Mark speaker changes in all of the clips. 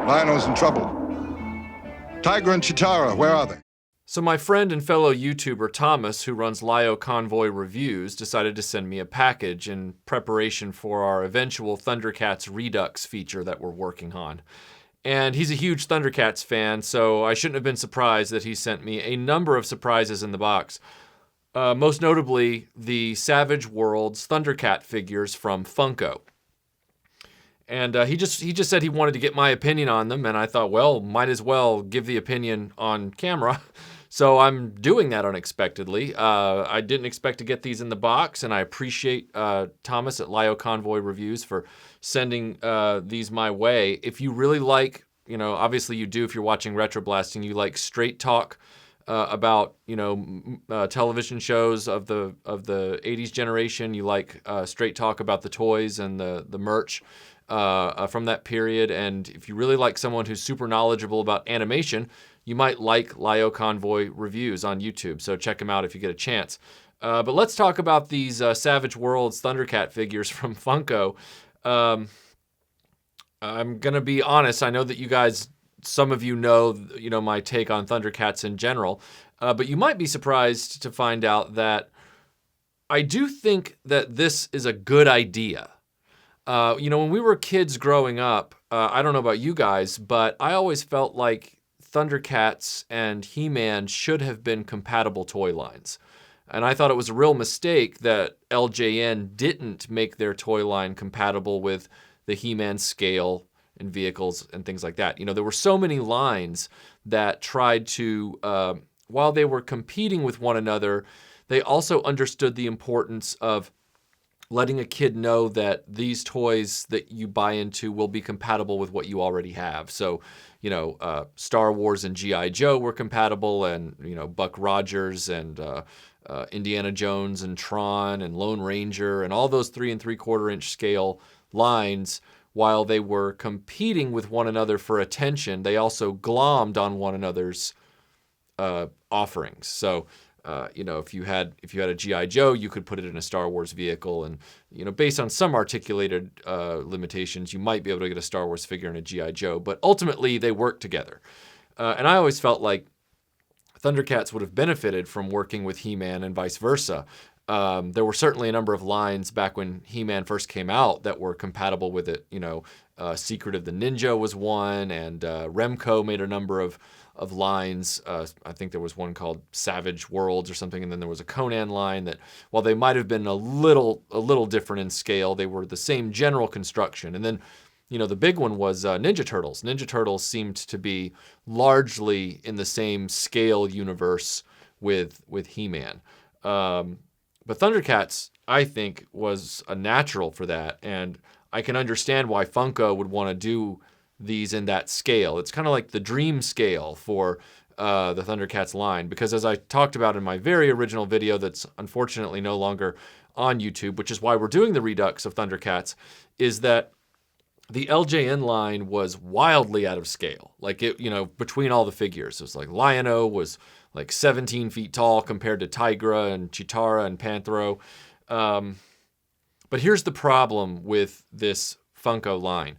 Speaker 1: Lionel's in trouble. Tigra and Chitara, where are they?
Speaker 2: So my friend and fellow YouTuber Thomas, who runs LioConvoy Reviews, decided to send me a package in preparation for our eventual Thundercats Redux feature that we're working on. And he's a huge Thundercats fan, so I shouldn't have been surprised that he sent me a number of surprises in the box. Most notably, the Savage World's Thundercat figures from Funko. And he just said he wanted to get my opinion on them, and I thought, well, might as well give the opinion on camera. So I'm doing that unexpectedly. I didn't expect to get these in the box, and I appreciate Thomas at LioConvoy Reviews for sending these my way. If you really like, obviously you do if you're watching RetroBlasting, you like straight talk about, television shows of the 80s generation, you like straight talk about the toys and the merch from that period, and if you really like someone who's super knowledgeable about animation, you might like LioConvoy Reviews on YouTube, so check him out if you get a chance. But let's talk about these Savage Worlds Thundercat figures from Funko. I'm gonna be honest, I know that you guys, some of you know my take on Thundercats in general, but you might be surprised to find out that I do think that this is a good idea. When we were kids growing up, I don't know about you guys, but I always felt like Thundercats and He-Man should have been compatible toy lines. And I thought it was a real mistake that LJN didn't make their toy line compatible with the He-Man scale and vehicles and things like that. There were so many lines that tried to, while they were competing with one another, they also understood the importance of letting a kid know that these toys that you buy into will be compatible with what you already have. So, Star Wars and G.I. Joe were compatible, and, Buck Rogers and Indiana Jones and Tron and Lone Ranger and all those 3 3/4 inch scale lines, while they were competing with one another for attention, they also glommed on one another's offerings. So, if you had a G.I. Joe, you could put it in a Star Wars vehicle, and based on some articulated limitations, you might be able to get a Star Wars figure in a G.I. Joe, but ultimately they work together. And I always felt like Thundercats would have benefited from working with He-Man and vice versa. There were certainly a number of lines back when He-Man first came out that were compatible with it. Secret of the Ninja was one, and Remco made a number of lines. I think there was one called Savage Worlds or something, and then there was a Conan line that, while they might have been a little different in scale, they were the same general construction. And then, the big one was Ninja Turtles. Ninja Turtles seemed to be largely in the same scale universe with He-Man. But Thundercats, I think, was a natural for that, and I can understand why Funko would want to do these in that scale. It's kind of like the dream scale for the Thundercats line, because as I talked about in my very original video that's unfortunately no longer on YouTube, which is why we're doing the Redux of Thundercats, is that the LJN line was wildly out of scale. Like, between all the figures, it was like Lion-O was like 17 feet tall compared to Tigra and Chitara and Panthro. But here's the problem with this Funko line.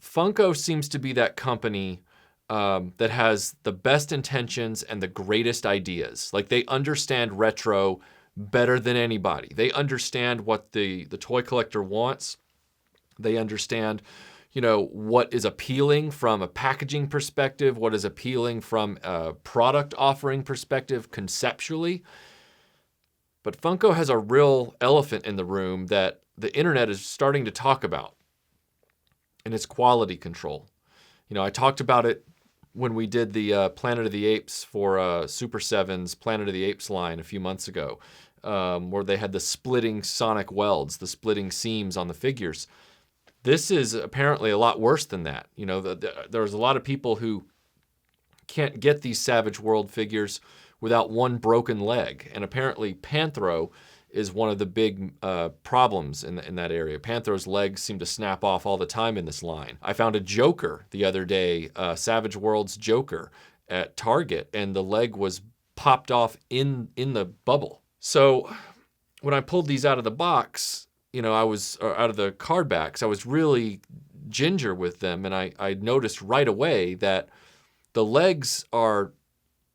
Speaker 2: Funko seems to be that company that has the best intentions and the greatest ideas. Like, they understand retro better than anybody. They understand what the toy collector wants. They understand, what is appealing from a packaging perspective, what is appealing from a product offering perspective conceptually. But Funko has a real elephant in the room that the internet is starting to talk about, and it's quality control. I talked about it when we did the Planet of the Apes for Super 7's Planet of the Apes line a few months ago, where they had the splitting sonic welds, the splitting seams on the figures. This is apparently a lot worse than that. There's a lot of people who can't get these Savage World figures without one broken leg. And apparently Panthro is one of the big problems in that area. Panthro's legs seem to snap off all the time in this line. I found a Joker the other day, Savage World's Joker, at Target, and the leg was popped off in the bubble. So when I pulled these out of the box, I was out of the card backs, I was really ginger with them, and I noticed right away that the legs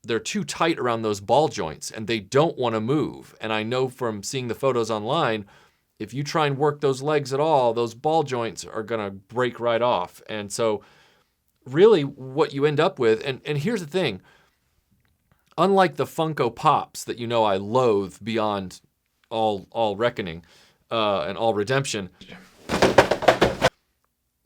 Speaker 2: they're too tight around those ball joints and they don't want to move. And I know from seeing the photos online, if you try and work those legs at all, those ball joints are going to break right off. And so really what you end up with, and here's the thing, unlike the Funko Pops that I loathe beyond all reckoning and all redemption,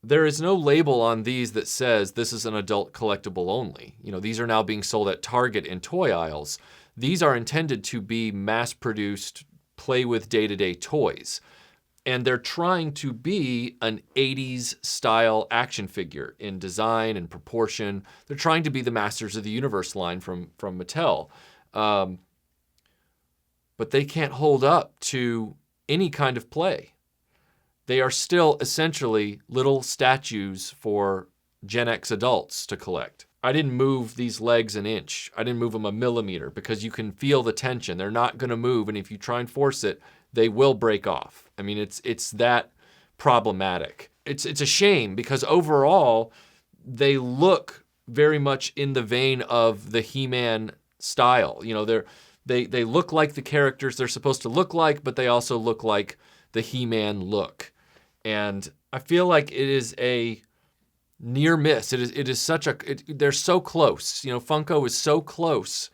Speaker 2: there is no label on these that says this is an adult collectible only. These are now being sold at Target in toy aisles. These are intended to be mass-produced, play with day-to-day toys. And they're trying to be an 80s style action figure in design and proportion. They're trying to be the Masters of the Universe line from Mattel. But they can't hold up to any kind of play. They are still essentially little statues for Gen X adults to collect. I didn't move these legs an inch. I didn't move them a millimeter because you can feel the tension. They're not going to move, and if you try and force it, they will break off. I mean, it's that problematic. It's a shame because overall, they look very much in the vein of the He-Man style. They look like the characters they're supposed to look like, but they also look like the He-Man look. And I feel like it is a near miss. It is such a, they're so close. Funko is so close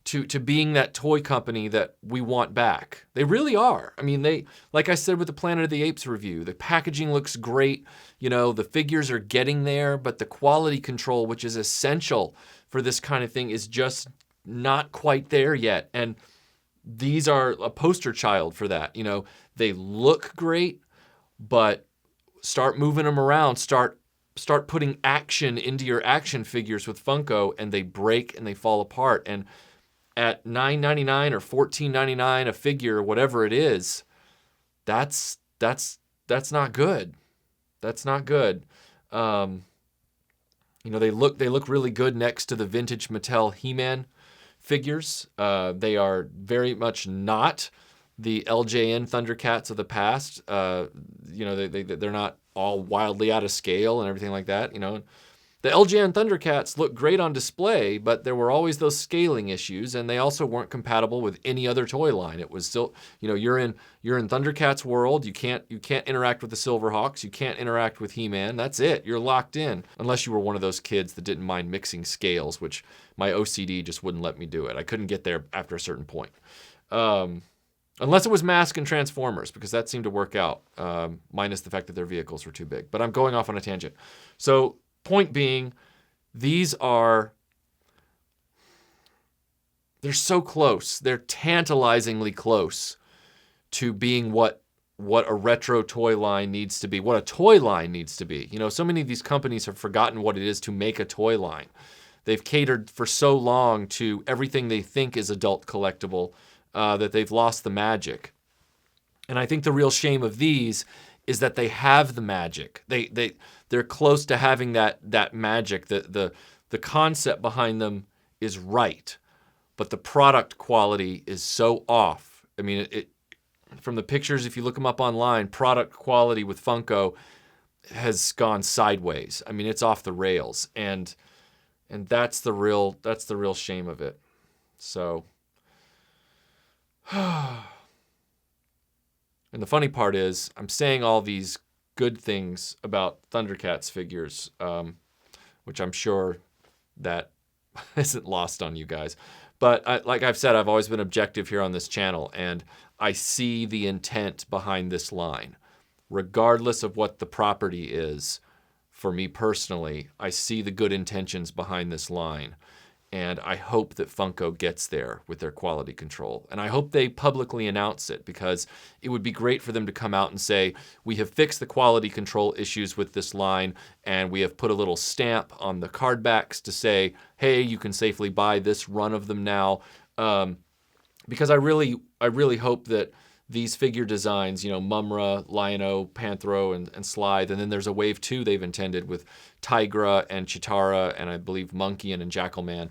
Speaker 2: to being that toy company that we want back. They really are. I mean, like I said with the Planet of the Apes review, the packaging looks great. The figures are getting there, but the quality control, which is essential for this kind of thing, is just not quite there yet. And these are a poster child for that. They look great, but start moving them around, start putting action into your action figures with Funko, and they break and they fall apart. And at $9.99 or $14.99 a figure, or whatever it is, that's not good. That's not good. They look really good next to the vintage Mattel He-Man figures. They are very much not the LJN Thundercats of the past. They're not all wildly out of scale and everything like that. The LJN Thundercats look great on display, but there were always those scaling issues, and they also weren't compatible with any other toy line. It was still, you're in Thundercats world. You can't interact with the Silverhawks. You can't interact with He-Man. That's it. You're locked in, unless you were one of those kids that didn't mind mixing scales, which my OCD just wouldn't let me do it. I couldn't get there after a certain point. Unless it was Mask and Transformers, because that seemed to work out, minus the fact that their vehicles were too big. But I'm going off on a tangent. So, point being, they're so close. They're tantalizingly close to being what a retro toy line needs to be, what a toy line needs to be. So many of these companies have forgotten what it is to make a toy line. They've catered for so long to everything they think is adult collectible that they've lost the magic. And I think the real shame of these is that they have the magic. They're close to having that magic. The concept behind them is right, but the product quality is so off. I mean, from the pictures, if you look them up online, product quality with Funko has gone sideways. I mean, it's off the rails, and that's the real shame of it. So, and the funny part is, I'm saying all these good things about Thundercats figures, which I'm sure that isn't lost on you guys. But like I've said, I've always been objective here on this channel, and I see the intent behind this line. Regardless of what the property is, for me personally, I see the good intentions behind this line. And I hope that Funko gets there with their quality control. And I hope they publicly announce it, because it would be great for them to come out and say, we have fixed the quality control issues with this line, and we have put a little stamp on the card backs to say, hey, you can safely buy this run of them now. Because I really hope that these figure designs, Mumra, Lion-O, Panthro, and Slithe, and then there's a wave 2 they've intended with Tigra and Chitara, and I believe Monkey and Jackalman.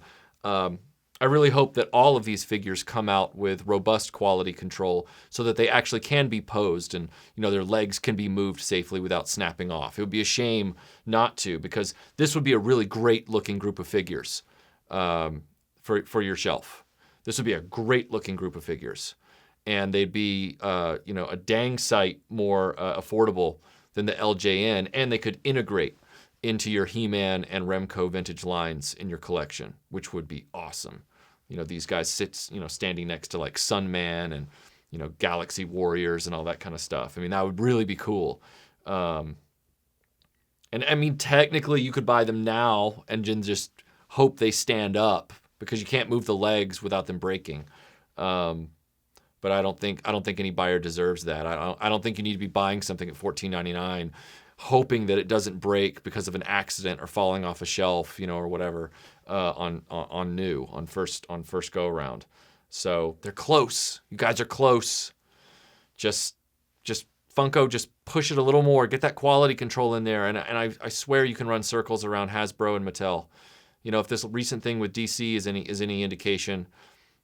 Speaker 2: I really hope that all of these figures come out with robust quality control so that they actually can be posed and, you know, their legs can be moved safely without snapping off. It would be a shame not to, because this would be a really great looking group of figures for your shelf. This would be a great looking group of figures. And they'd be, you know, a dang sight more affordable than the LJN, and they could integrate into your He-Man and Remco vintage lines in your collection, which would be awesome. You know, these guys sit, you know, standing next to like Sunman and, you know, Galaxy Warriors and all that kind of stuff. I mean, that would really be cool. And I mean, technically you could buy them now and then just hope they stand up, because you can't move the legs without them breaking. But I don't think any buyer deserves that. I don't think you need to be buying something at $14.99 hoping that it doesn't break because of an accident or falling off a shelf, you know, or whatever, on first go around. So they're close. You guys are close. Just Funko, just push it a little more. Get that quality control in there, and I swear you can run circles around Hasbro and Mattel. You know, if this recent thing with DC is any indication,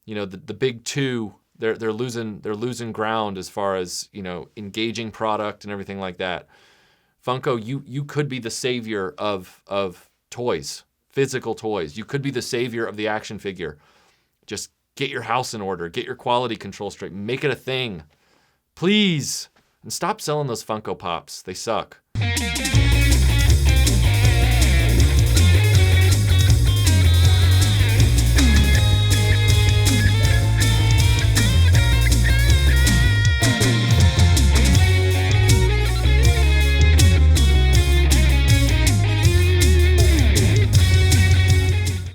Speaker 2: you know, the big two, they're losing ground as far as, you know, engaging product and everything like that. Funko, you could be the savior of toys, physical toys. You could be the savior of the action figure. Just get your house in order. Get your quality control straight. Make it a thing. Please. And stop selling those Funko Pops. They suck.